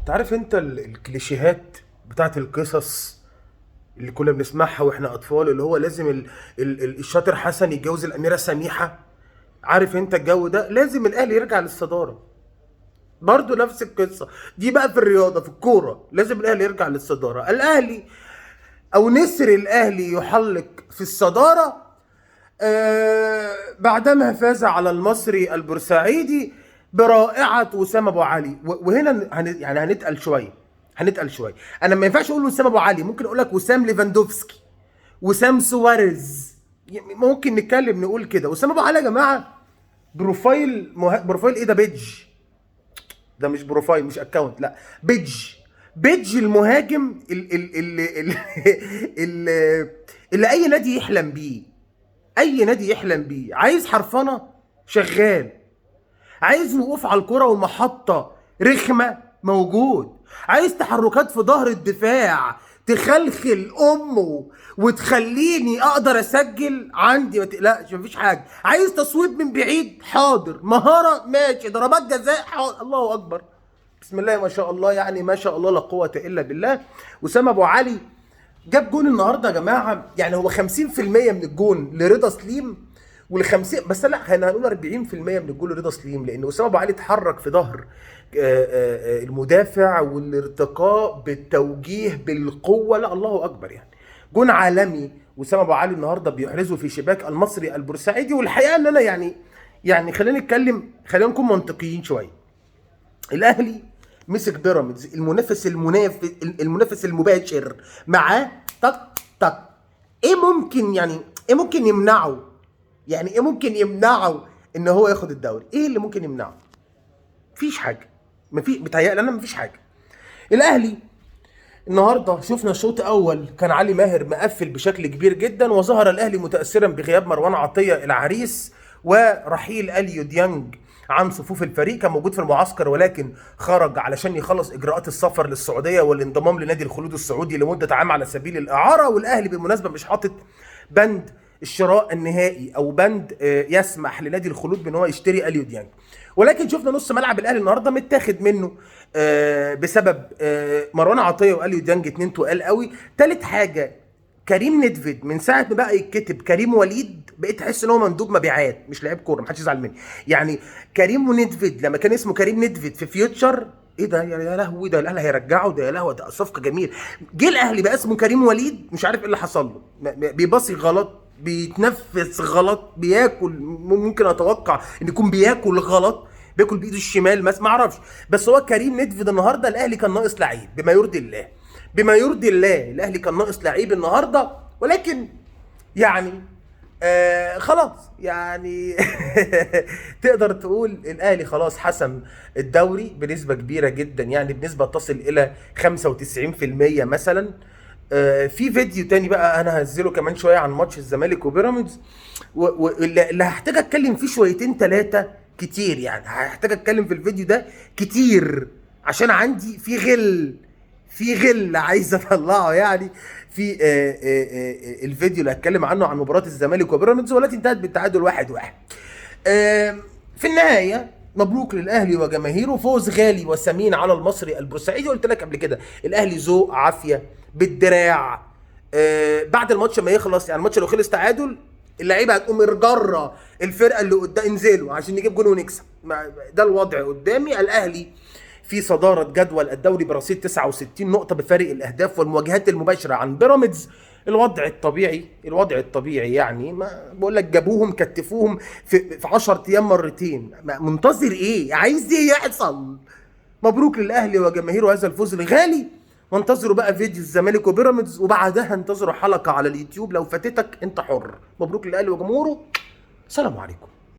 تعرف انت الكليشيهات بتاعت القصص اللي كنا بنسمعها واحنا اطفال، اللي هو لازم الشاطر حسن يتجوز الاميره سميحه. عارف انت الجو ده، لازم الاهلي يرجع للصداره. برضه نفس القصه دي بقى في الرياضه، في الكوره لازم الاهلي يرجع للصداره. الاهلي او نسر الاهلي يحلق في الصداره بعدما فاز على المصري البورسعيدي برائعة وسام ابو علي. وهنا يعني هنتقل شويه. انا ما ينفعش اقول وسام ابو علي، ممكن اقول لك وسام ليفاندوفسكي، وسام سواريز. ممكن نتكلم نقول كده. وسام ابو علي يا جماعه بروفايل بروفايل ايه ده؟ بيج. ده مش بروفايل، مش اكونت، لا بيج المهاجم اللي اي نادي يحلم بيه. اي نادي يحلم بيه. عايز حرفنه شغال، عايز وقوف على الكرة والمحطة رخمة موجود، عايز تحركات في ظهر الدفاع تخلخل امه وتخليني اقدر اسجل عندي، ما تقلقش مفيش حاجه. عايز تصويب من بعيد، حاضر. مهاره، ماشي. ضربات جزاء، حاضر. الله اكبر، بسم الله ما شاء الله، يعني ما شاء الله لا قوه الا بالله. وسام ابو علي جاب جون النهارده يا جماعه، يعني هو 50% من الجون لرضا سليم، وال50 بس، لا احنا هنقول 40% من الجول رضا سليم، لان اسامه ابو علي اتحرك في ظهر المدافع، والارتقاء بالتوجيه بالقوه، لا الله اكبر يعني. جون عالمي واسامه ابو علي النهارده بيحرزه في شباك المصري البورسعيدي. والحقيقه ان انا يعني خلينا نتكلم، خلينا نكون منطقيين شويه. الاهلي مسك بيراميدز، المنافس المباشر معاه، طق طق. ايه ممكن يمنعه؟ يعني ايه ممكن يمنعه ان هو ياخد الدوري؟ ايه اللي ممكن يمنعه؟ مفيش حاجه. بيتهيألي انا مفيش حاجه. الاهلي النهارده شفنا شوط اول كان علي ماهر مقفل بشكل كبير جدا، وظهر الاهلي متاثرا بغياب مروان عطيه العريس ورحيل اليو ديانج عن صفوف الفريق. كان موجود في المعسكر ولكن خرج علشان يخلص اجراءات السفر للسعوديه والانضمام لنادي الخلود السعودي لمده عام على سبيل الاعاره. والاهلي بالمناسبه مش حاطط بند الشراء النهائي او بند يسمح لنادي الخلود بان هو يشتري اليو ديانج. ولكن شفنا نص ملعب الاهلي النهارده متاخد منه بسبب مروان عطيه واليو ديانج، اتنين تقال قوي. تالت حاجه، كريم ندفد من ساعه ما بقى يتكتب كريم وليد بقيت احس ان هو مندوب مبيعات مش لعيب كوره، محدش يزعل مني يعني. كريم وندفد لما كان اسمه كريم ندفد في فيوتشر، ايه ده يا لهوي، ده الاهلي هيرجعه، ده يا لهوي ده صفقه جميل. جه الاهلي بقى اسمه كريم وليد، مش عارف ايه اللي حصل له، بيباصي غلط، بيتنفس غلط، بياكل، ممكن اتوقع ان يكون بياكل غلط، بياكل بايده الشمال ما اعرفش. بس هو كريم ندفد النهارده الاهلي كان ناقص لعيب، بما يرضي الله، الاهلي كان ناقص لعيب النهارده. ولكن يعني خلاص يعني تقدر تقول الاهلي خلاص حسم الدوري بنسبه كبيره جدا، يعني بنسبه تصل الى 95% مثلا. في فيديو تاني بقى انا هنزله كمان شويه عن ماتش الزمالك وبيراميدز، واللي هحتاج اتكلم فيه شويتين ثلاثه كتير، يعني هحتاج اتكلم في الفيديو ده كتير عشان عندي في غل عايز اطلعه يعني في الفيديو اللي هتكلم عنه عن مباراه الزمالك وبيراميدز، والتي انتهت بالتعادل 1-1. في النهايه مبروك للاهلي وجماهيره، فوز غالي وثمين على المصري البورسعيدي. قلت لك قبل كده الاهلي ذوق عافيه بالدراع. بعد الماتش ما يخلص، يعني الماتش لو خلص تعادل، اللعيبه هتقوم مرجره الفرقه اللي قدام، انزلوا عشان نجيب جون ونكسب. ده الوضع قدامي. الاهلي في صداره جدول الدوري برصيد 69 نقطه بفارق الاهداف والمواجهات المباشره عن بيراميدز. الوضع الطبيعي يعني، ما بقول لك جابوهم كتفوهم في 10 ايام مرتين. منتظر ايه؟ عايز ايه يحصل؟ مبروك للاهلي وجماهيره هذا الفوز الغالي. وانتظروا بقى فيديو الزمالك وبيراميدز، وبعدها انتظروا حلقه على اليوتيوب. لو فاتتك انت حر. مبروك للاهلي وجمهوره. السلام عليكم.